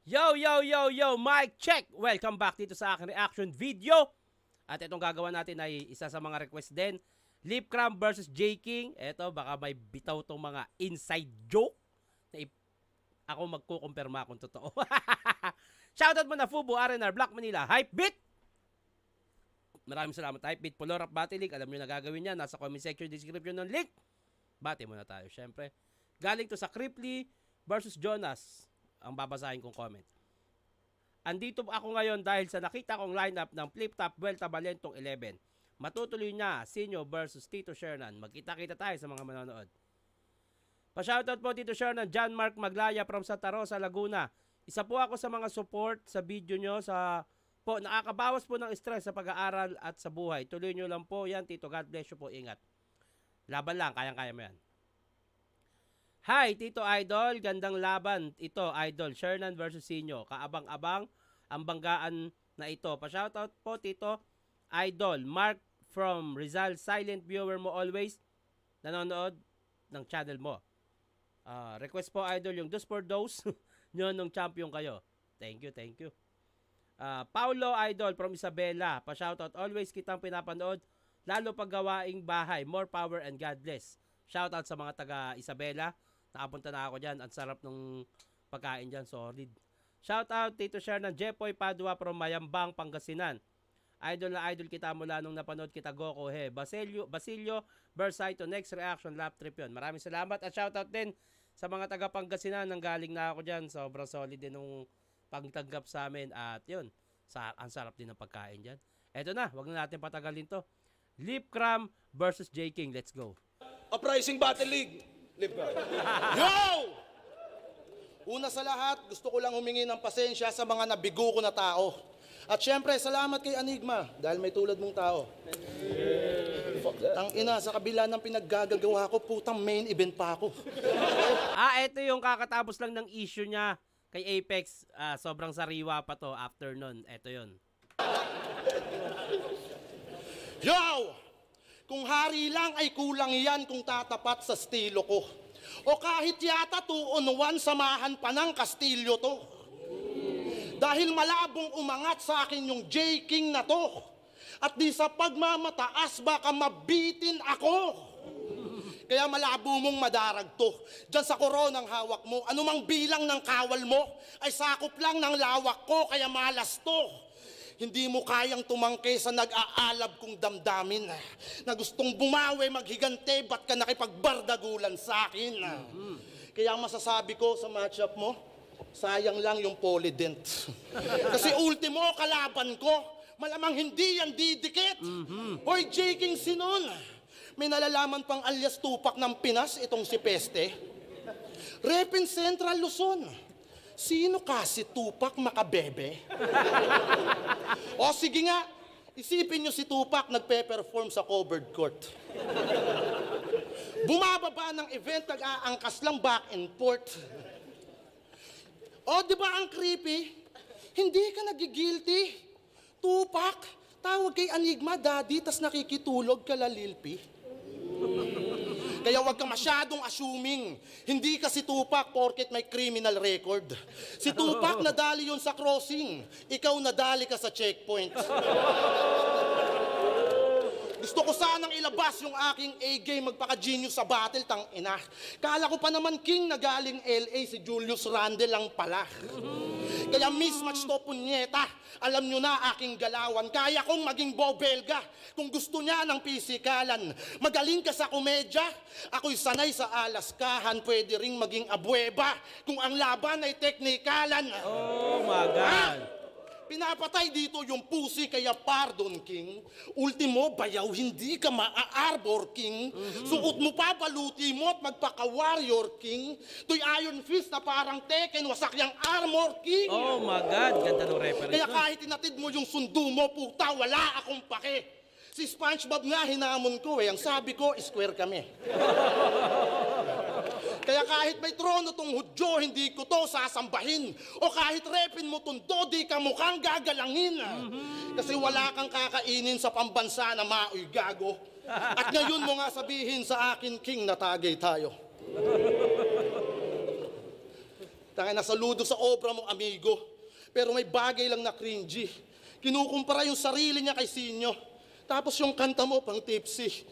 Yo, yo, yo, yo, mic check! Welcome back dito sa aking reaction video. At itong gagawa natin ay isa sa mga request din. Lip Cram versus J King. Eto, baka may bitaw tong mga inside joke na ako magkukumpirma kung totoo. Shoutout mo na Fubo, RNR, Black Manila, Hypebeat! Maraming salamat Hypebeat, Polorap Battle League. Alam nyo na gagawin yan. Nasa comment section description ng link. Bati muna tayo, syempre. Galing to sa Cripply versus Jonas. Ang babasahin kong comment. Andito ako ngayon dahil sa nakita kong lineup ng Flip Top Vuelta Balentong 11. Matutuloy niya Sinyo versus Tito Shernan. Magkita-kita tayo sa mga manonood. Pa-shoutout po Tito Shernan, John Mark Maglaya from Santa Rosa, Laguna. Isa po ako sa mga support sa video nyo nakakabawas po ng stress sa pag-aaral at sa buhay. Tuloy nyo lang po yan Tito. God bless you po. Ingat. Laban lang. Kayang-kaya mo yan. Hi, Tito Idol. Gandang laban. Ito, Idol. Shernan versus Sinyo. Kaabang-abang ang banggaan na ito. Pa-shoutout po, Tito Idol. Mark from Rizal. Silent viewer mo always. Nanonood ng channel mo. Request po, Idol, yung dos for dose nyo nung champion kayo. Thank you, thank you. Paulo Idol from Isabela. Pa-shoutout. Always kitang pinapanood. Lalo pag gawaing bahay. More power and God bless. Shoutout sa mga taga Isabela. Nakapunta na ako dyan. Ang sarap ng pagkain dyan. Solid. Shout out Tito Shernan. Jepoy Padua from Mayambang, Pangasinan. Idol na idol kita mula nung napanood kita Goku he. Basilio Bersaito. Next reaction lap trip yun. Maraming salamat. At shout out din sa mga taga Pangasinan. Nang galing na ako dyan. Sobrang solid din nung pagtanggap sa amin. At yun. Ang sarap din ng pagkain dyan. Eto na. Wag na natin patagalin to. Lip Cram versus J King. Let's go. Uprising Battle League. Yo! Una sa lahat, gusto ko lang humingi ng pasensya sa mga nabigo ko na tao. At syempre, salamat kay Enigma dahil may tulad mong tao. Tang ina, sa kabila ng pinaggagawa ko, putang main event pa ako. Ito yung kakatapos lang ng issue niya kay Apex. Sobrang sariwa pa to after nun. Ito yun. Yo! Kung hari lang ay kulang yan kung tatapat sa estilo ko. O kahit yata 2-on-1 samahan pa ng Kastilyo to. Dahil malabong umangat sa akin yung J King na to. At di sa pagmamataas baka mabitin ako. Kaya malabo mong madarag to. Diyan sa koronang hawak mo, anumang bilang ng kawal mo ay sakop lang ng lawak ko kaya malas to. Hindi mo kayang tumangke sa nag-aalab kong damdamin na gustong bumawi, maghigante, ba't ka nakipagbardagulan sa akin? Kaya masasabi ko sa matchup mo, sayang lang yung Polydent. Kasi ultimo kalaban ko, malamang hindi yan didikit. Hoy, J King Sinon, may nalalaman pang alias Tupac ng Pinas itong si Peste. Repin Central Luzon. Sino kasi Tupac Makabebe? O sige nga, isipin nyo si Tupac nagpe-perform sa covered court. Bumababa ng event, nag-aangkas lang back and forth. O di ba ang creepy? Hindi ka nagigilty. Tupac, tawag kay Enigma, daddy, tas nakikitulog ka lalilpi. Kaya wag ka masyadong assuming. Hindi ka si Tupac porket may criminal record. Si Tupac nadali yun sa crossing. Ikaw nadali ka sa checkpoint. Gusto ko sanang ilabas yung aking A-game magpaka-genius sa battle, tang ina. Kala ko pa naman king na galing LA si Julius Randle lang pala. Kaya mismatch to punyeta. Alam nyo na aking galawan. Kaya kong maging bobelga kung gusto niya ng pisikalan. Magaling ka sa komedya. Ako'y sanay sa alaskahan. Pwede ring maging abueba kung ang laban ay teknikalan. Oh my God. Pinapatay dito yung pusi kaya pardon king. Ultimo, bayaw hindi ka maa-arbor king. Suot mo pa, baluti mo at magpaka-warrior king. To'y iron fist na parang Tekken, wasak yung armor king. Oh my God, ganda ng reference. Kaya kahit tinatid mo yung sundo mo, puta, wala akong pake. Si SpongeBob nga hinamon ko ang sabi ko, square kami. Kaya kahit may trono tong Hudyo, hindi ko to sasambahin. O kahit repin mo tong di ka mukhang gagalangin. Kasi wala kang kakainin sa pambansa na maoy gago. At ngayon mo nga sabihin sa akin, King, na tagay tayo. Tangina, saludo sa obra mo, amigo. Pero may bagay lang na cringy. Kinukumpara yung sarili niya kay Sinyo. Tapos yung kanta mo, pang tipsy.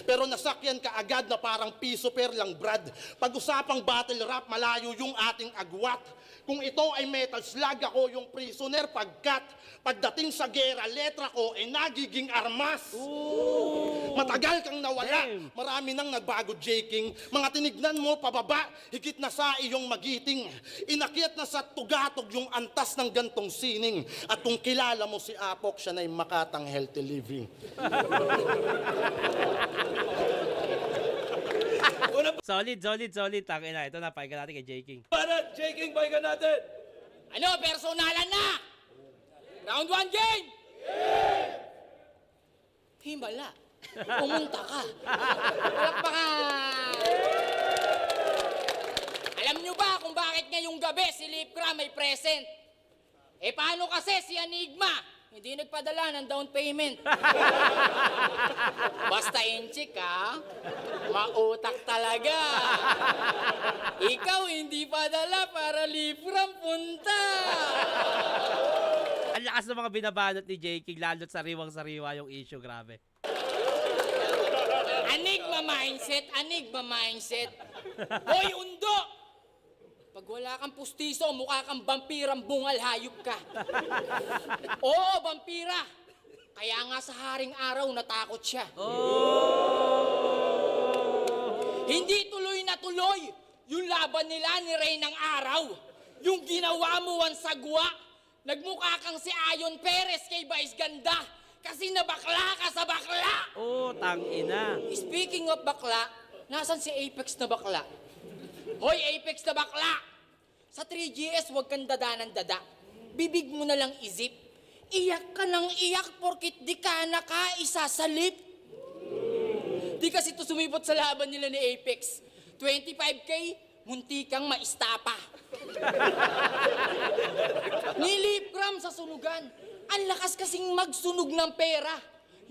Pero nasakyan ka agad na parang piso per lang, Brad. Pag-usapang battle rap, malayo yung ating agwat. Kung ito ay metal slug, ako yung prisoner pagkat pagdating sa gera, letra ko ay nagiging armas. Ooh. Matagal kang nawala. Damn. Marami nang nagbago, J-King. Mga tinignan mo pababa, higit na sa iyong magiting. Inakyat na sa tugatog yung antas ng gantong sining. At kung kilala mo si Apok, siya na yung Makatang Healthy Living. Solid. Tangina, ito na, pakinggan natin kay J. King. Para J-King, pakinggan natin. Ano, personalan na! Round 1 game! Himala. Pumunta ka. Palakpakan! Alam nyo ba kung bakit ngayong gabi si Lipcram may present? Eh paano kasi si Enigma? Hindi nagpadala ng down payment. Basta inchik ha, mautak talaga. Ikaw hindi padala para Lipcram punta. Ang lakas ng mga binabanat ni J. King, lalo't sariwang-sariwa yung issue, grabe. Enigma mindset. Hoy, undo! Pag wala kang pustiso, mukha kang vampirang bungal, hayop ka. Oo, vampira. Kaya nga sa haring araw, natakot siya. Hindi tuloy na tuloy yung laban nila ni Reynang Araw. Yung ginawa mo ang sagwa. Nagmukha kang si Ayon Perez kay Vice Ganda. Kasi nabakla ka sa bakla. Tangina. Speaking of bakla, nasan si Apex na bakla? Hoy, Apex na bakla! Sa 3GS, huwag kang dada ng dada. Bibig mo na lang izip. Iyak ka ng iyak porkit di ka nakaisasalit. Di kasi ito sumipot sa laban nila ni Apex. 25K, munti kang maistapa. Nilipgram sa sunugan. Ang lakas kasing magsunog ng pera.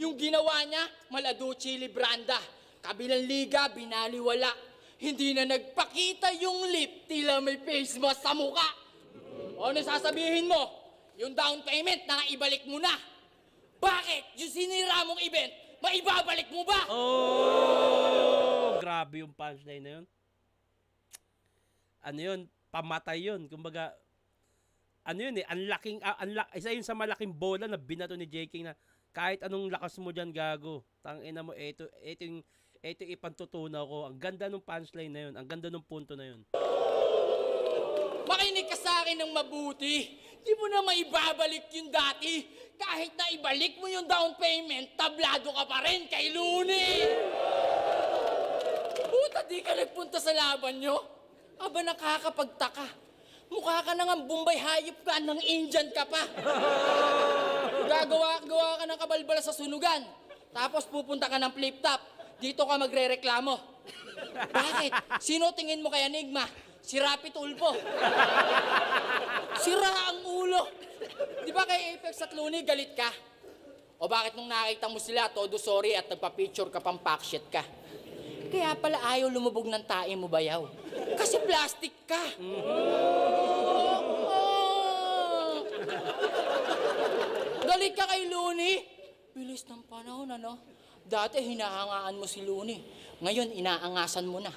Yung ginawa niya, Maladuchi Libranda. Kabilang liga, binaliwala. Hindi na nagpakita yung lip, tila may face mask sa mukha. O ano sasabihin mo? Yung down payment na ibalik mo na. Bakit? Yung sinira mong event, maibabalik mo ba? Grabe yung punchline na yun. Ano yun? Pamatay yun. Kumbaga, ano yun eh, isa yun sa malaking bola na binato ni J. King na kahit anong lakas mo dyan, gago. Tangina mo, ito yung ipantutunaw ko. Ang ganda ng punchline na yun. Ang ganda ng punto na yun. Makinig ka sa akin ng mabuti. Di mo na maibabalik yung dati. Kahit na ibalik mo yung down payment, tablado ka pa rin kay Looney. Puta, di ka nagpunta sa laban nyo? Aba, nakakapagtaka. Mukha ka na nga Bombay hayop ka, ng Indian ka pa. Gagawa ka ng kabalbala sa sunugan. Tapos pupunta ka ng flip-top. Dito ka magre-reklamo. Bakit? Sino tingin mo kay Enigma? Si Rapi Tulfo. Sira ang ulo. Di ba kay Apex at Looney galit ka? O bakit nung nakita mo sila, todo sorry at nagpa-picture ka pang packshit ka? Kaya pala ayaw lumubog ng tae mo bayaw. Kasi plastic ka. Galit ka kay Looney? Bilis ng panahon, ano? Dati hinahangaan mo si Looney. Ngayon, inaangasan mo na.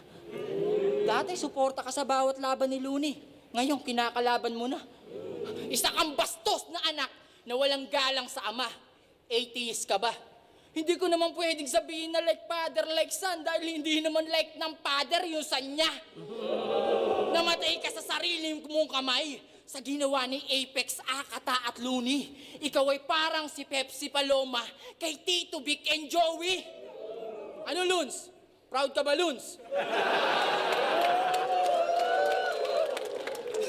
Dati, suporta ka sa bawat laban ni Looney. Ngayon, kinakalaban mo na. Isa kang bastos na anak na walang galang sa ama. Atheist ka ba? Hindi ko naman pwedeng sabihin na like father, like son, dahil hindi naman like ng father yung son niya. Namatay ka sa sarili mong kamay. Sa ginawa ni Apex, Akata at Looney, ikaw ay parang si Pepsi Paloma kay Tito Vic and Joey. Ano, Loons? Proud ka ba, Loons?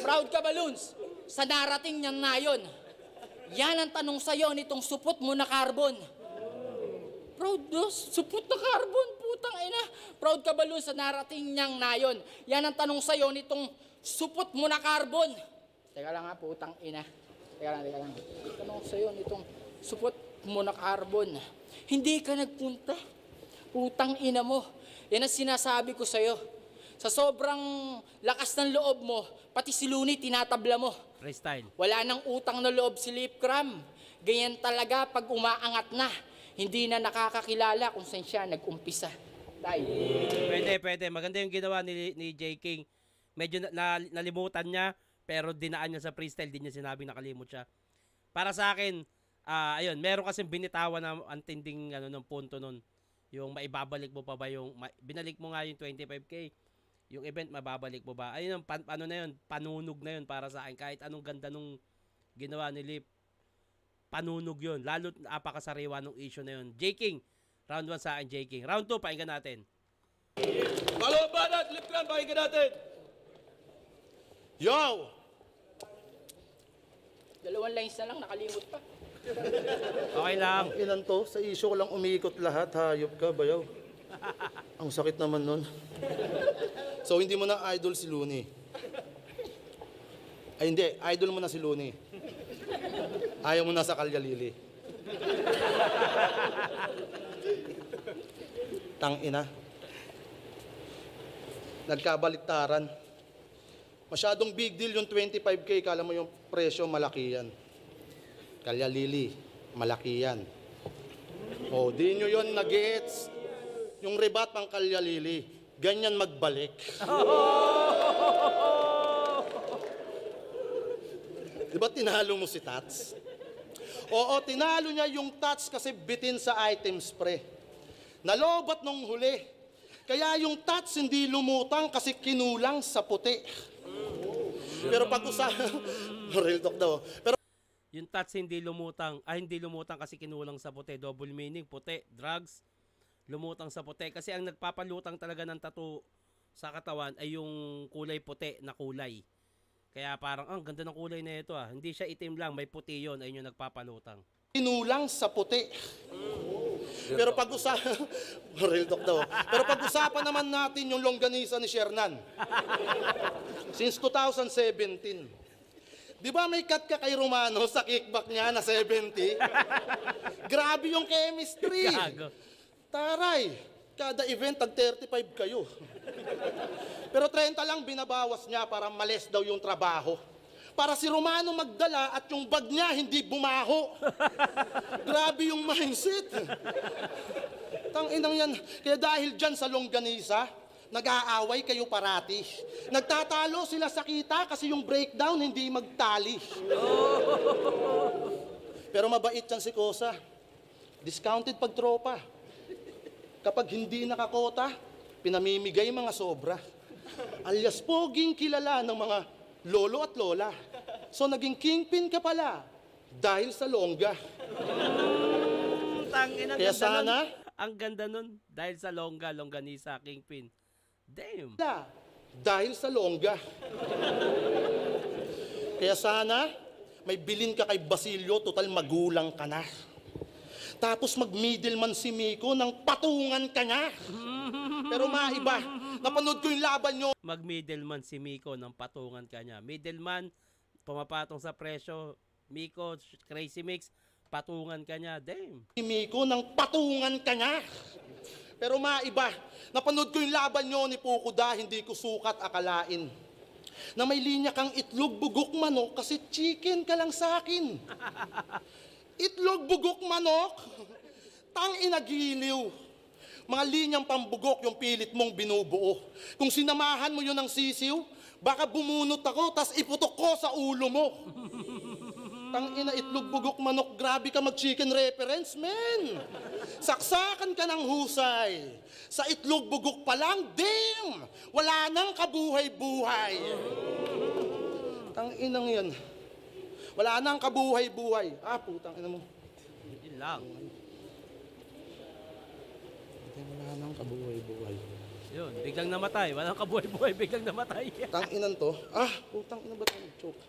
Proud ka ba, Loons? Sa narating niyang nayon, yan ang tanong sa'yo nitong supot mo na carbon. Proud dos, supot na carbon, putang ina. Proud ka ba, Loons, sa narating niyang nayon? Yan ang tanong sa'yo nitong supot mo na carbon. Teka lang ha, putang ina. Teka lang. Tanong sa'yo nitong supot mo na carbon. Hindi ka nagpunta. Putang ina mo. Yan ang sinasabi ko sa'yo. Sa sobrang lakas ng loob mo, pati si Looney tinatabla mo. Freestyle. Wala nang utang na loob si Lip Cram. Ganyan talaga pag umaangat na. Hindi na nakakakilala kung saan siya nag-umpisa. Tay. Pwede. Maganda yung ginawa ni J. King. Medyo nalimutan niya, pero dinaan niya sa freestyle, di niya sinabing nakalimot siya. Para sa akin, ayun, meron kasing binitawan na antinding ng punto nun. Yung maibabalik mo pa ba yung, binalik mo nga yung 25K. Yung event, mababalik mo ba? Ayun, ano na yun, panunog na yun para sa akin. Kahit anong ganda nung ginawa ni Lip, panunog yun. Lalo napakasariwa nung issue na yun. J. King, round 1 sa akin, J. King. Round 2, pakinggan natin. Balong banat, Lip Cram, pakinggan natin. Yo! 2 lines na lang, nakalimot pa. Okay lang. Ilan to? Sa issue ko lang umikot lahat. Hayop ka, bayaw. Ang sakit naman nun. So, hindi mo na idol si Looney. Ay, hindi. Idol mo na si Looney. Ayaw mo na sa Kalyalili. Tangina. Nagkabaliktaran. Masyadong big deal yung 25K. Kala mo yung presyo, malaki yan. Kalyalili, malaki yan. O, di nyo yun nag-gets. Yung rebat pang Kalyalili, ganyan magbalik. Diba tinalo mo si Tats? Oo, tinalo niya yung Tats kasi bitin sa item spray. Nalobat nung huli. Kaya yung Tats hindi lumutang kasi kinulang sa puti. Pero real talk daw. Pero Yung Tats hindi lumutang kasi kinulang sa puti. Double meaning, puti, drugs, lumutang sa puti. Kasi ang nagpapalutang talaga ng tattoo sa katawan ay yung kulay puti na kulay. Kaya parang, ganda ng kulay na ito ah. Hindi siya itim lang, may puti yun, ayun yung nagpapalutang. kinulang sa puti. Pero real talk daw. Pero pag-usapan naman natin yung longganisa ni Shernan. Since 2017. Di ba may cut ka kay Romano sa kickback niya na 70? Grabe yung chemistry. Gago. Taray, kada event tag 35 kayo. Pero 30 lang binabawas niya para malis daw yung trabaho. Para si Romano magdala at yung bag niya hindi bumaho. Grabe yung mindset. Tanginang yan. Kaya dahil dyan sa longganisa, nag-aaway kayo parati. Nagtatalo sila sa kita kasi yung breakdown hindi magtali. Pero mabait yan si Kosa. Discounted pag tropa. Kapag hindi nakakota, pinamimigay mga sobra. Alias poging kilala ng mga lolo at lola. So naging kingpin ka pala dahil sa longga. Kaya sana, ang ganda nun. Dahil sa longganisa, kingpin. Damn. dahil sa longga. Kaya sana, may bilin ka kay Basilio, total magulang ka na. Tapos mag-middleman si Miko ng patungan ka niya. Pero maiba, napanood ko yung laban nyo. Mag-middleman si Miko ng patungan ka niya. Middleman, pumapatong sa presyo. Miko, Crazy Mix, patungan ka niya. Damn. Si Miko ng patungan ka niya. Pero maiba, napanood ko yung laban nyo ni Pukuda, hindi ko sukat akalain. Na may linya kang itlog bugok manok kasi chicken ka lang sa akin. Itlog bugok manok? Tangina giliw. Mga linyang pambugok yung pilit mong binubuo. Kung sinamahan mo yun ng sisiw, baka bumunot ako, tas iputok ko sa ulo mo. Tangina, itlog bugok manok, grabe ka mag-chicken reference, men. Saksakan ka ng husay. Sa itlog bugok pa lang, damn! Wala nang kabuhay-buhay. Tanginang yan. Wala nang kabuhay-buhay. Putang ina mo. Yun lang. Wala nang kabuhay-buhay. Yun, biglang namatay. Walang kabuhay-buhay, biglang namatay. Tanginan to. Putang ina ba ito? Choke.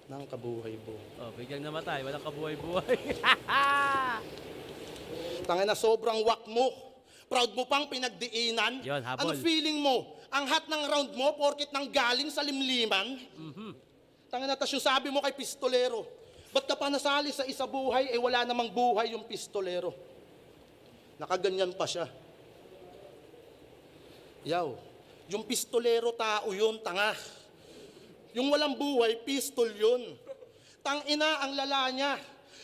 Nang kabuhay-buhay. Biglang namatay. Walang kabuhay-buhay. Tangina, sobrang wak mo. Proud mo pang pinagdiinan. Yun, habol. Ano feeling mo? Ang hot ng round mo, porkit nang galing sa limliman? Tangina, tas yung sabi mo kay pistolero, ba't ka pa nasali sa isa buhay, wala namang buhay yung pistolero. Nakaganyan pa siya. Yaw, Yung pistolero tao yun, tanga. Yung walang buhay, pistol yun. Tangina ang lala niya.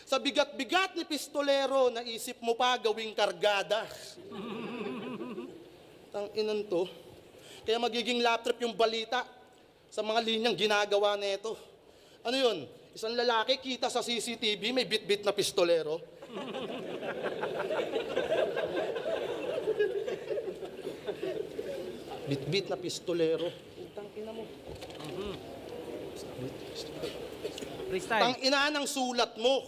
Sa bigat-bigat ni pistolero, naisip mo pa gawing kargada. Tanginan to. Kaya magiging lap trip yung balita sa mga linyang ginagawa nito. Ano yun? Isang lalaki kita sa CCTV, may bit-bit na pistolero. Bit-bit na pistolero. Tangina mo. Freestyle. Tangina ng sulat mo.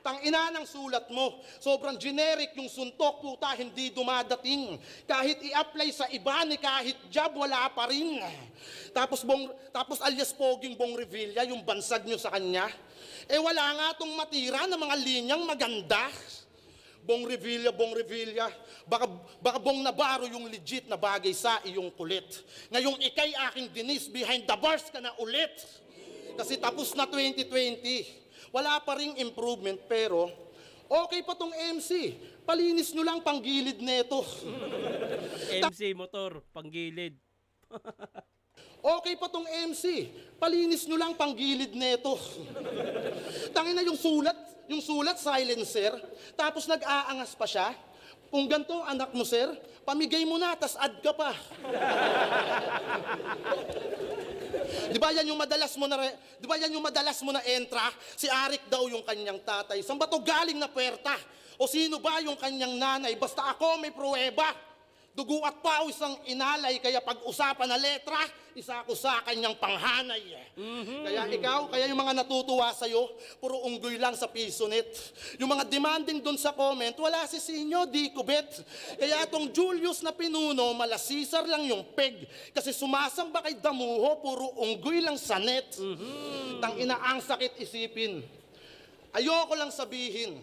Tangina ng sulat mo. Sobrang generic yung suntok, puta, hindi dumadating. Kahit i-apply sa iba ni kahit job, wala pa rin. Tapos alias poging Bong Revilla, yung bansag nyo sa kanya. Wala nga tong matira ng mga linyang maganda. Bong Revilla, baka Bong Navarro yung legit na bagay sa iyong kulit. Ngayong ikay aking dinis, behind the bars ka na ulit. Kasi tapos na 2020. Wala pa ring improvement, pero okay pa tong MC. Palinis nyo lang panggilid neto. MC motor, panggilid. Okay pa tong MC. Palinis nyo lang panggilid neto. Tangina yung sulat silencer, tapos nag-aangas pa siya. Kung ganito anak mo, sir, pamigay mo na, tas add ka pa. Di ba yan yung madalas mo na entra? Si Arik daw yung kanyang tatay. Saan ba to galing na puwerta? O sino ba yung kanyang nanay? Basta ako may pruweba. Dugo at pawis ang inalay, kaya pag-usapan na letra, isa ako sa kanyang panghanay. Kaya yung mga natutuwa sa'yo, puro unggoy lang sa pisonet. Yung mga demanding dun sa comment, wala si Sinyo, di kubet. Kaya tong Julius na pinuno, malasisar lang yung peg. Kasi sumasamba kay Damuho, puro unggoy lang sa net. Tangina ang sakit isipin. Ayoko lang sabihin,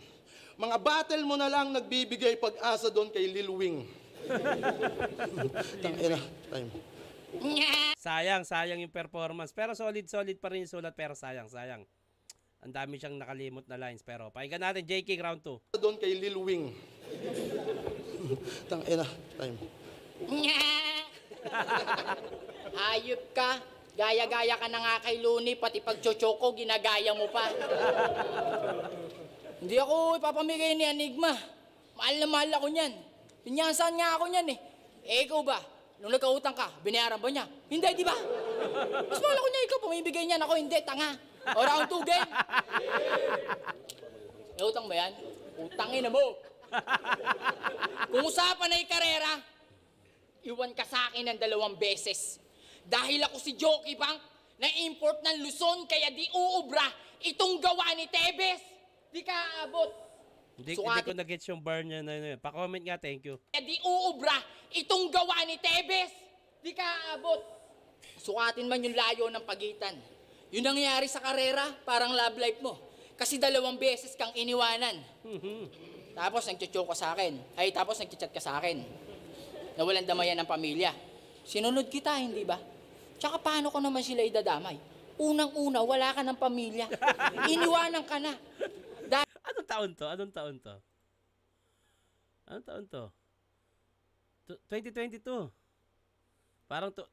mga battle mo na lang nagbibigay pag-asa doon kay Lil Wing. Tangina, time. Sayang yung performance. Pero solid pa rin yung sulat, pero sayang. Ang dami siyang nakalimot na lines. Pero pakinggan natin, JK round 2. Doon kay Lil Wing. Tangina, time. Hayop ka. Gaya-gaya ka na nga kay Looney, pati pag-chochoko, ginagaya mo pa. Hindi ako ipapamigay ni Enigma. Mahal na mahal ako niyan. Pinyasan nga ako niyan eh. Ikaw ba? Nung nagkautang ka, binayaran ba niya? Hindi, di ba? Mas mahal ako niya, ikaw pumibigay niyan. Ako hindi, tanga. O round 2 game. May utang ba yan? Utangin na mo. Kung usapan ay karera, iwan ka sa akin ng 2 beses. Dahil ako si Jockey Bank, na-import ng Luzon, kaya di uubra itong gawa ni Tebes. Di ka aabot. Hindi ko na-gets yung bar niya na yun. Pa-comment nga, thank you. Kaya di uubra itong gawa ni Tebes. Di ka aabot. Sukatin man yung layo ng pagitan. Yun nangyari sa karera, parang love life mo. Kasi 2 beses kang iniwanan. Tapos nagchucho ka sa akin. Tapos nagchat ka sa akin. Nawalan damayan ng pamilya. Sinunod kita, hindi ba? Tsaka paano ko naman sila idadamay? Unang-una, wala ka ng pamilya. Iniwanan ka na. Anong taon to? 2022. Parang 2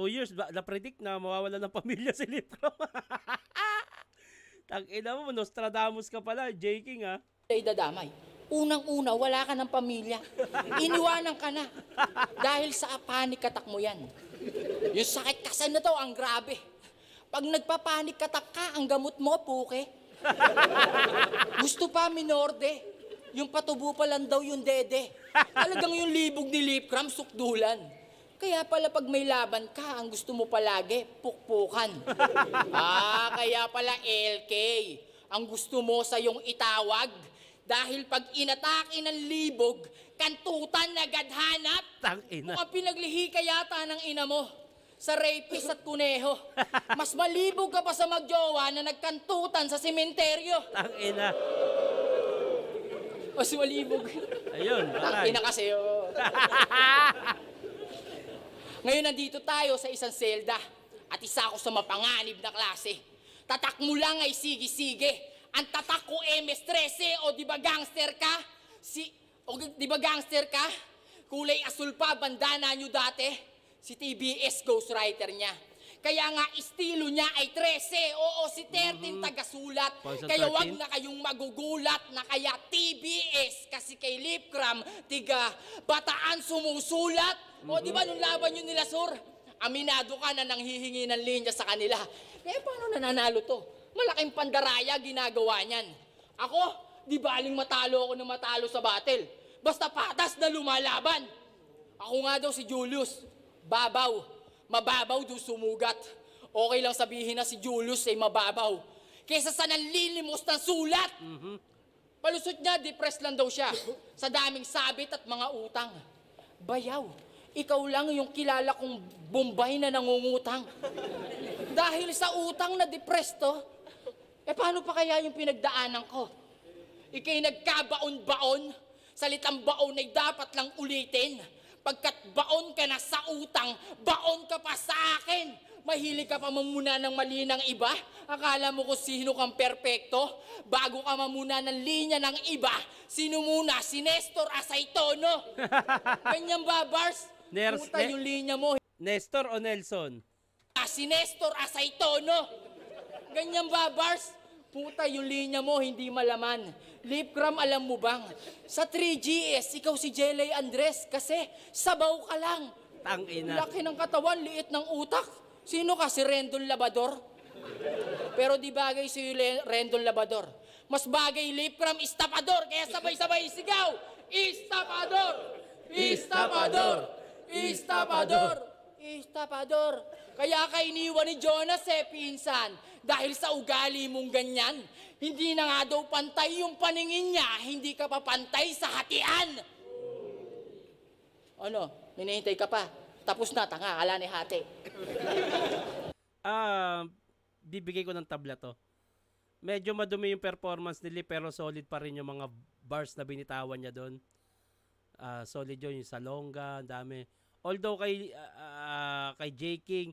years ba na-predict na mawawala ng pamilya si Lipcrom. Tangina mo, Nostradamus ka pala, J-King ha. Idadamay. Unang-una, wala ka ng pamilya. Iniwanan ka na. Dahil sa panic attack mo yan. Yung sakit kasi na to, ang grabe. Pag nagpapanik attack ka, ang gamot mo, puke. Gusto pa, minorde. Yung patubo pa lang daw yung dede. Talagang yung libog ni Lipcram, sukdulan. Kaya pala pag may laban ka, ang gusto mo palagi, pukpukan. Kaya pala LK. Ang gusto mo sa yung itawag. Dahil pag inatake ng libog, kantutan na gadhanap. Tangina. Mukhang pinaglihi ka yata ng ina mo sa rapist at kuneho. Mas malibog ka pa sa magjowa na nagkantutan sa sementeryo. Tangina. Mas malibog. Ayun, bakay. Tangina kasi, oh. Ngayon nandito tayo sa isang selda at isa ako sa mapanganib na klase. Tatak mo lang ay sige-sige. Ang tatak ko MS-13 o di ba gangster ka? Di ba gangster ka? Kulay asul pa, bandana nyo dati. Si TBS ghostwriter niya. Kaya nga, estilo niya ay 13. Oo, si 13 tagasulat. Poison Kaya wag 13. na kayong magugulat na kaya TBS. Kasi kay Lipcram, tiga, bataan sumusulat. O, di ba, nung laban yun nila, Sur? Aminado ka na nanghihingi ng linya sa kanila. Eh, paano nananalo to? Malaking pandaraya ginagawa niyan. Ako, di baling matalo ako na matalo sa battle. Basta patas na lumalaban. Ako nga daw si Julius. Babaw. Mababaw do sumugat. Okay lang sabihin na si Julius ay mababaw. Kesa sa nanlilimos ng sulat. Palusot niya, depressed lang daw siya. Sa daming sabit at mga utang. Bayaw, ikaw lang yung kilala kong Bombay na nangungutang. Dahil sa utang na depressed to, paano pa kaya yung pinagdaanan ko? Ika'y nagkabaon-baon, salitang baon ay dapat lang ulitin. Pagkat baon ka na sa utang, baon ka pa sa akin. Mahilig ka pa mamuna ng mali ng iba? Akala mo kung sino kang perpekto? Bago ka mamuna ng linya ng iba, sino muna? Si Nestor Asaytono. Ganyan ba, Bars? Puta yung linya mo. Nestor o Nelson? Si Nestor Asaytono. Ganyan ba, Bars? Puta yung linya mo, hindi malaman. Lipcram, alam mo bang? Sa 3GS, ikaw si Jelay Andres kasi sabaw ka lang. Tangina. Laki ng katawan, liit ng utak. Sino ka? Si Rendon Labador? Pero di bagay si Rendon Labador. Mas bagay Lipcram Istapador. Kaya sabay-sabay sigaw. Istapador! Istapador! Istapador! Istapador! Kaya ka iniwan ni Jonas pinsan. Dahil sa ugali mong ganyan, hindi na nga daw pantay yung paningin niya, hindi ka pa pantay sa hatian. Ano? Hinihintay ka pa. Tapos na, tanga, ala ni hati. Bibigay ko ng tabla to. Medyo madumi yung performance nila pero solid pa rin yung mga bars na binitawan niya doon. Solid yun, yung Salonga, ang dami. Although kay J. King,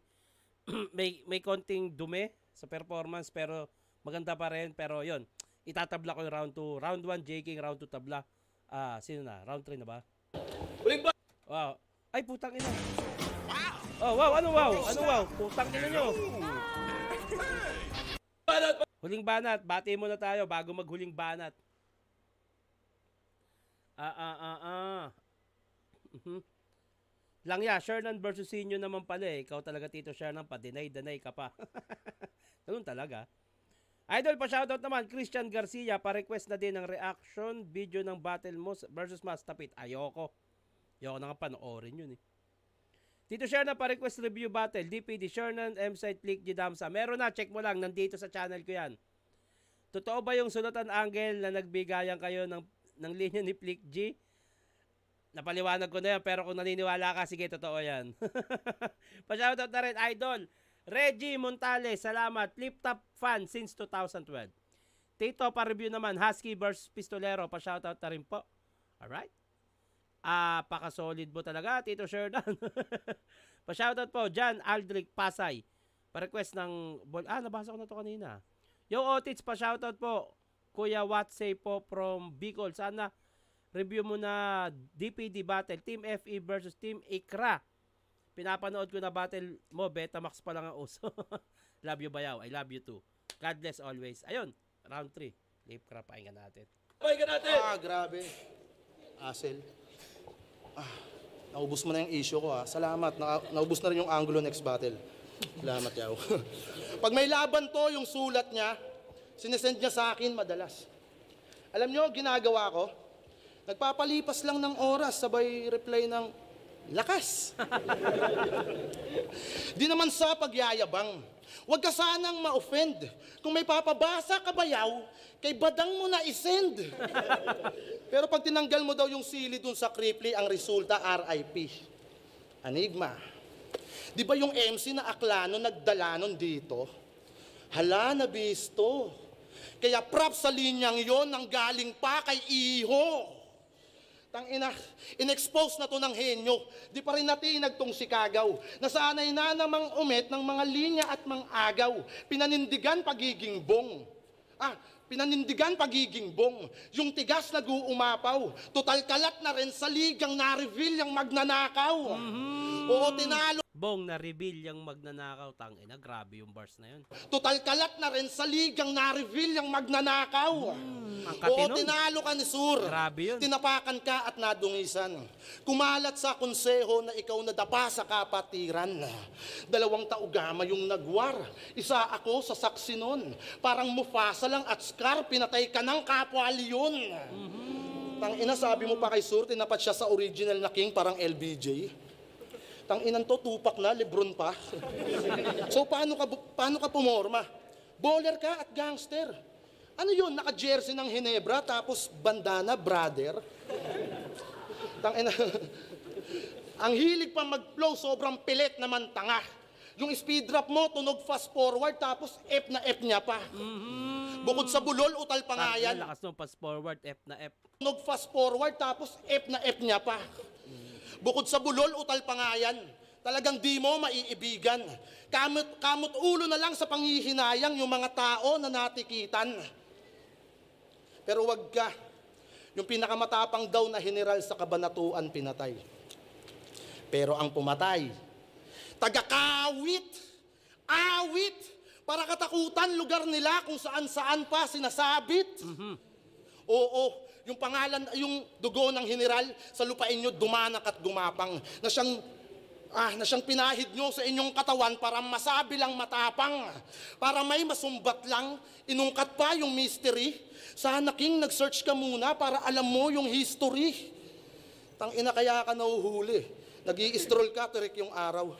may konting dumi sa performance pero maganda pa rin. Pero yon, itatabla ko yung round 2. Round 1, J. King, round 2 tabla. Sino na? Round 3 na ba? Huling ba? Wow. Ay, putang ina. Oh, wow. Ano wow? Ano wow? Putang ina nyo. Huling banat. Bati muna tayo bago maghuling banat. Langya, Shernan versus Sinyo naman pala eh. Ikaw talaga, Tito Shernan, pa-deny ka pa. Ganun talaga. Idol, pa-shoutout naman, Christian Garcia, pa-request na din ng reaction video ng battle mo versus Mastapit. Ayoko na nga panoorin yun eh. Tito Shernan, pa-request review battle, DPD, Shernan, M-Site, Click, Damsa. Meron na, check mo lang, nandito sa channel ko yan. Totoo ba yung sulatan angle na nagbigayan kayo ng linya ni Flick G? Napaliwanag ko na yan, pero kung naniniwala ka, sige, totoo yan. Pa-shoutout na rin, Idol. Reggie Montales, salamat. Flip Top fan since 2012. Tito, pa-review naman. Husky versus Pistolero, pa-shoutout na rin po. Alright. Paka-solid mo talaga, Tito Sherdan. Pa-shoutout po, John Aldrich Pasay. Pa-request ng... nabasa ko na to kanina. Yo, Otits, pa-shoutout po. Kuya Watsay po from Bicol. Sana review mo na DPD battle, Team FE versus Team Ikra. Pinapanood ko na battle mo, Betamax pa lang ang uso. Love you, Bayaw. I love you too. God bless always. Ayun, round 3. Lipcram, pahinga natin. Pahinga natin! Grabe. Asel. Naubos mo na yung issue ko Salamat. Naubos na rin yung angulo next battle. Salamat, Yaw. Pag may laban to, yung sulat niya, sinesend niya sa akin madalas. Alam nyo, ginagawa ko, nagpapalipas lang ng oras, sabay reply ng lakas. Di naman sa pagyayabang. Huwag ka sanang ma-offend. Kung may papabasa ka, Bayaw, kay badang mo na isend. Pero pag tinanggal mo daw yung sili dun sa Cripply, ang resulta RIP. Enigma. Di ba yung MC na Aklano nagdala nun dito? Hala, nabisto. Kaya props sa linyang yon nang galing pa kay Iho. Tangina, in-expose na to ng henyo. Di pa rin natinag tong si Kagaw. Nasanay na namang umet ng mga linya at mga agaw. Pinanindigan pagiging bong. pinanindigan pagiging bong. Yung tigas nag-uumapaw. Total kalat na rin sa ligang na-reveal yung magnanakaw. Oo, tinalo. Bong na reveal yung magnanakaw. Tangina, grabe yung bars na yun. Total kalat na rin sa ligang na-reveal yung magnanakaw. Ang Oo, katinon. tinalo ka ni Sur. Grabe yun. Tinapakan ka at nadungisan. Kumalat sa konseho na ikaw nadapa sa kapatiran. 2 taugama yung nagwar. Isa ako sa saksi nun. Parang Mufasa lang at Scar, pinatay ka ng kapwa Leon. Tangina, sabi mo pa kay Sur, tinapat siya sa original na king, parang LBJ. Tanginan to, Tupac na, Lebron pa. So paano ka pumorma? Bowler ka at gangster. Ano yun? Naka-jersey ng Hinebra tapos bandana, brother. Tangina. Ang hilig pa mag-flow, sobrang pilit naman tanga. Yung speed drop mo, tunog fast forward tapos F na F niya pa. Bukod sa bulol, utal pa nga yan. Lakas nung fast forward, F na F. Tunog fast forward tapos F na F niya pa. Bukod sa bulol, utal pa nga yan. Talagang di mo maiibigan. Kamot ulo na lang sa panghihinayang yung mga tao na natikitan. Pero wag ka. Yung pinakamatapang daw na general sa kabanatuan pinatay. Pero ang pumatay, taga-kawit, awit, para katakutan lugar nila kung saan-saan pa sinasabit. Oo, yung pangalan, yung dugo ng general sa lupain nyo dumanak at gumapang na siyang pinahid nyo sa inyong katawan para masabi lang matapang. Para may masumbat lang, inungkat pa yung mystery. Sana king nag-search ka muna para alam mo yung history. Tangina, kaya ka nahuhuli. Nag-i-stroll ka, tirik yung araw.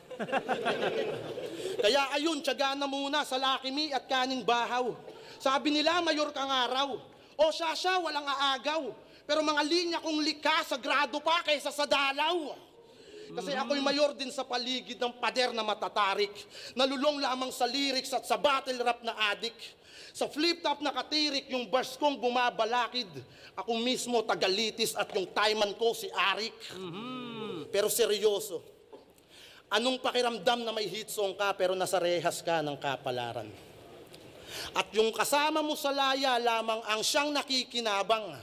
Kaya ayun, tiyaga na muna sa Lucky Me at kaning bahaw. Sabi nila, mayor kang araw. O siya, walang aagaw. Pero mga linya kong lika, sagrado pa kaysa sa dalaw. Kasi ako'y mayor din sa paligid ng pader na matatarik. Nalulong lamang sa lyrics at sa battle rap na adik. Sa flip-top na katirik, yung bars kong bumabalakid. Ako mismo tagalitis at yung taiman ko si Arik. Pero seryoso, anong pakiramdam na may hit song ka pero nasa rehas ka ng kapalaran? At yung kasama mo sa laya lamang ang siyang nakikinabang.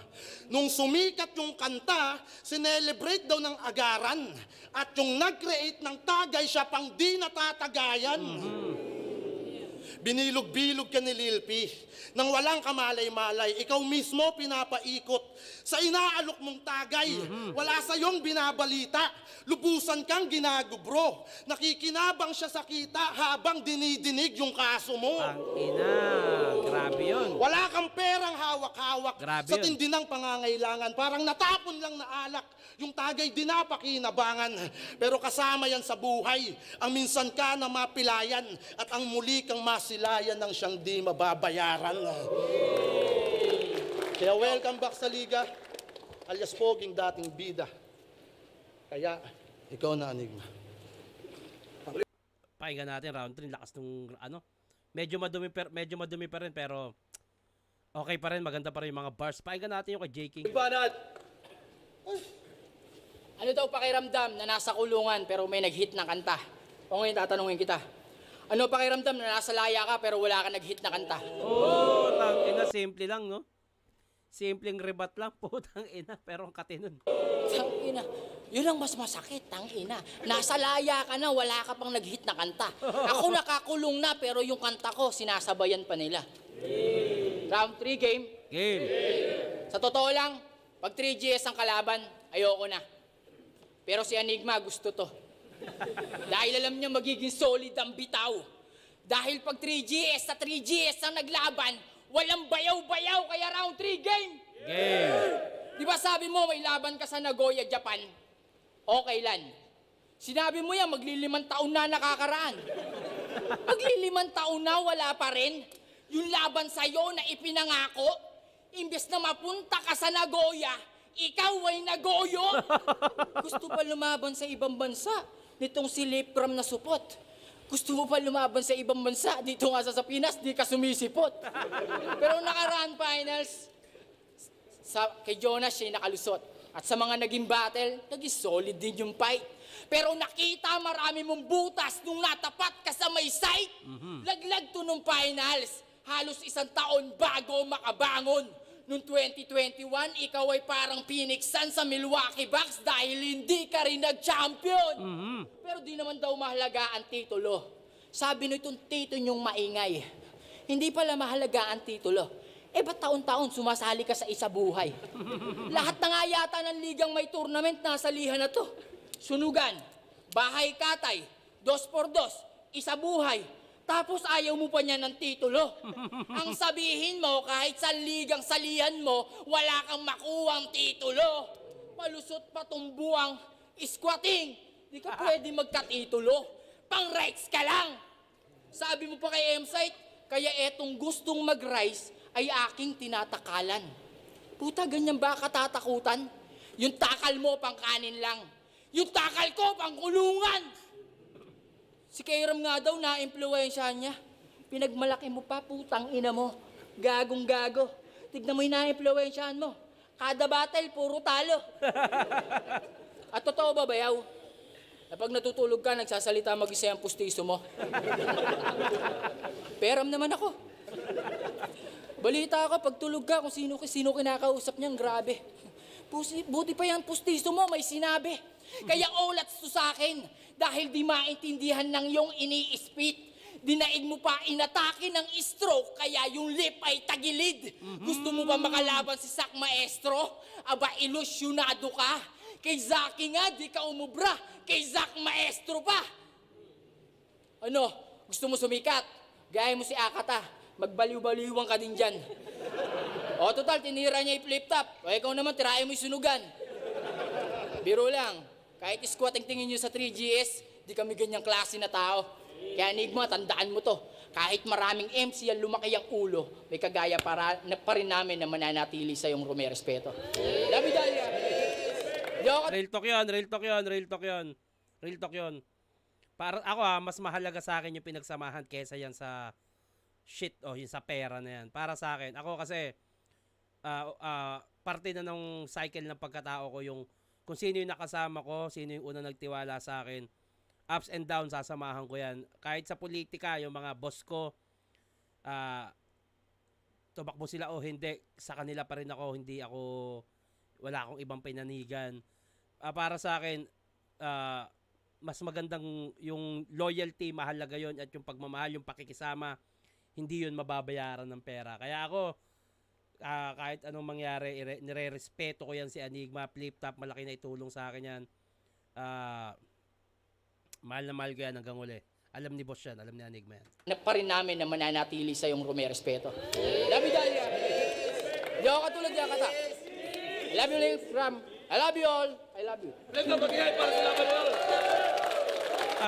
Nung sumikat yung kanta, sinelebrate daw ng agaran. At yung nag-create ng tagay, siya pang di natatagayan. Binilog-bilog ka ni Lil P. Nang walang kamalay-malay, ikaw mismo pinapaikot sa inaalok mong tagay. Wala sa iyong binabalita. Lubusan kang ginagubro. Nakikinabang siya sa kita habang dinidinig yung kaso mo. Ang ina, grabe yun. Wala kang perang hawak-hawak Grabe sa yun. tindi ng pangangailangan. Parang natapon lang na alak. Yung tagay dinapakinabangan. Pero kasama yan sa buhay. Ang minsan ka na mapilayan at ang muli kang masilayan ng siyang di mababayaran. Kaya welcome back sa Liga, alias Poging dating bida. Kaya, ikaw na, Enigma. Pakinggan natin round 3, lakas nung ano. Medyo madumi pa rin pero okay pa rin, maganda pa rin yung mga bars. Pakinggan natin yung kay J. King. Banat! Ano daw pakiramdam na nasa kulungan pero may nag-hit na kanta? O ngayon tatanungin kita. Ano pakiramdam na nasa laya ka pero wala ka nag-hit na kanta? Oh, tangina, simple lang, no? Simpleng rebat lang, putang ina, pero ang katinon. Tangina. Yun ang mas masakit, tangina. Nasa laya ka na, wala ka pang nag-hit na kanta. Ako nakakulong na, pero yung kanta ko, sinasabayan pa nila. Round 3 game. Game. Sa totoo lang, pag 3GS ang kalaban, ayoko na. Pero si Enigma gusto to. Dahil alam niya magiging solid ang bitaw. Dahil pag 3GS sa 3GS ang naglaban, walang bayaw-bayaw, kaya round 3 game. Game. Di ba sabi mo may laban ka sa Nagoya, Japan? Okay lan. Sinabi mo yan, maglilimang taon na nakakaraan. Maglilimang taon na, wala pa rin. Yung laban sa'yo na ipinangako, imbes na mapunta ka sa Nagoya, ikaw ay nagoyo. Gusto pa lumaban sa ibang bansa, nitong si Lepram na supot. Gusto mo pa lumaban sa ibang bansa, dito nga sa Pinas, di ka sumisipot. Pero nakaraan finals, kay Jonas siya nakalusot. At sa mga naging battle, naging solid din yung fight. Pero nakita marami mong butas nung natapat ka sa may site. Laglag to nung finals. halos 1 taon bago makabangon. Noong 2021, ikaw ay parang Phoenix Suns sa Milwaukee Bucks dahil hindi ka rin nag-champion. Pero di naman daw mahalaga ang titulo. Sabi nitong tito niyong maingay, hindi pala mahalaga ang titulo. Ba't taon-taon sumasali ka sa isa buhay? Lahat na nga yata ng ligang may tournament nasa liha na to. Sunugan, bahay katay, 2x2, isa buhay. Tapos ayaw mo pa niya ng titulo. Ang sabihin mo, kahit sa ligang salihan mo, wala kang makuwang titulo. Palusot pa tumbuang squatting. Di ka pwede magkatitulo. Pang-rights ka lang. Sabi mo pa kay M-Site, kaya etong gustong mag-rise ay aking tinatakalan. Puta, ganyan ba katatakutan? Yung takal mo pang kanin lang. Yung takal ko pang kulungan. Si Kairam nga daw na-impluwensyahan niya. Pinagmalaki mo pa, putang ina mo. Gagong-gago. Tignan mo yung na-impluwensyahan mo. Kada battle, puro talo. At totoo ba, bayaw? Na pag natutulog ka, nagsasalita mag-isa ang pustiso mo. Peram naman ako. Balita ako, pag tulog ka, kung sino kinakausap niyan, grabe. Buti pa yan, pustiso mo, may sinabi. Kaya olats to sa akin, dahil di maintindihan ng iyong ini-spit. Dinaig mo pa inatake ng stroke, kaya yung lip ay tagilid. Gusto mo ba makalaban si Sak Maestro? Aba, ilusyonado ka. Kay Zaki nga, di ka umubra. Kay Zak Maestro pa. Ano, gusto mo sumikat? Gaya mo si Akata. Magbaliw-baliwang ka din dyan. O, total, tinira niya yung flip-top. O, ikaw naman, tirahin mo yung sunugan. Biro lang, kahit squatting tingin nyo sa 3GS, di kami ganyang klase na tao. Kaya Enigma, tandaan mo to. Kahit maraming MC ang lumaki ang ulo, may kagaya pa rin namin na mananatili sa iyong rumerespeto. Labi Dalia! Real talk yun, real talk yun, real talk yun. Real talk yun. Para ako mas mahalaga sa akin yung pinagsamahan kesa yan sa shit o yung sa pera na yan. Para sa akin, ako kasi parte na ng cycle ng pagkatao ko yung kung sino yung nakasama ko, sino yung unang nagtiwala sa akin. Ups and downs, sasamahan ko yan. Kahit sa politika, yung mga boss ko, tumakbo sila o hindi, sa kanila pa rin ako, wala akong ibang pinanigan. Para sa akin, mas magandang yung loyalty, mahalaga yon at yung pagmamahal, yung pakikisama, hindi yun mababayaran ng pera. Kaya ako, kahit anong mangyari, nire-respeto ko yan si Enigma, flip-top, malaki na itulong sa akin yan. Mahal na mahal ko yan hanggang uli. Alam ni boss yan, alam ni Enigma yan. Pa rin namin na mananatili sa iyong rumerespeto. Labi Dalia! Di ako katulad niya kata. I love you, Link, from I love you all. I love you.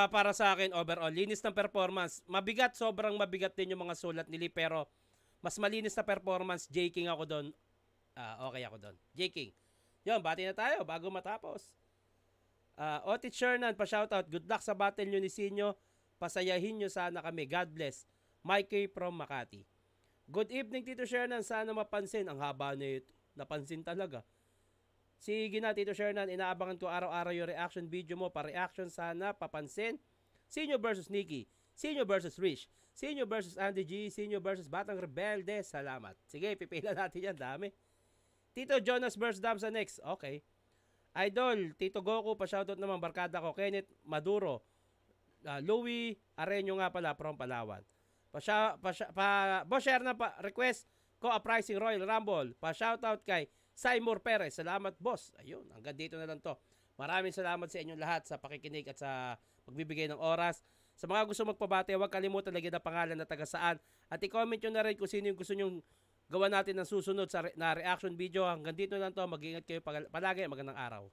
Para sa akin, overall, linis ng performance. Mabigat, sobrang mabigat din yung mga sulat nili, pero mas malinis na performance. J. King ako doon. Okay ako doon. J. King. Yun, bati na tayo bago matapos. Otit Shernan, pa-shoutout. Good luck sa battle nyo ni Sinyo. Pasayahin nyo sana kami. God bless. Mikey from Makati. Good evening, Tito Shernan. Sana mapansin. Ang haba na ito. Napansin talaga. Sige na, Tito Shernan. Inaabangan ko araw-araw yung reaction video mo. Pa-reaction sana. Papansin. Sinyo versus Nikki. Sinyo versus Rich. Sinyo versus Andy G. Sinyo versus Batang Rebelde. Salamat. Sige, pipila natin yan. Dami. Tito Jonas versus Damsa next. Okay. Idol, Tito Goku, pa-shoutout naman, barkada ko, Kenneth Maduro, Louie Areño nga pala, from Palawan. Boss, share na pa, request ko, Uprising Royal Rumble, pa-shoutout kay Seymour Perez. Salamat, boss. Ayun, hanggang dito na lang to. Maraming salamat sa inyong lahat sa pakikinig at sa pagbibigay ng oras. Sa mga gusto magpabati, huwag kalimutan lagyan na pangalan na taga saan. At i-comment nyo na rin kung sino yung gusto nyong gawa natin ng susunod na reaction video. Hanggang dito lang to. Mag-iingat kayo palagi. Magandang araw.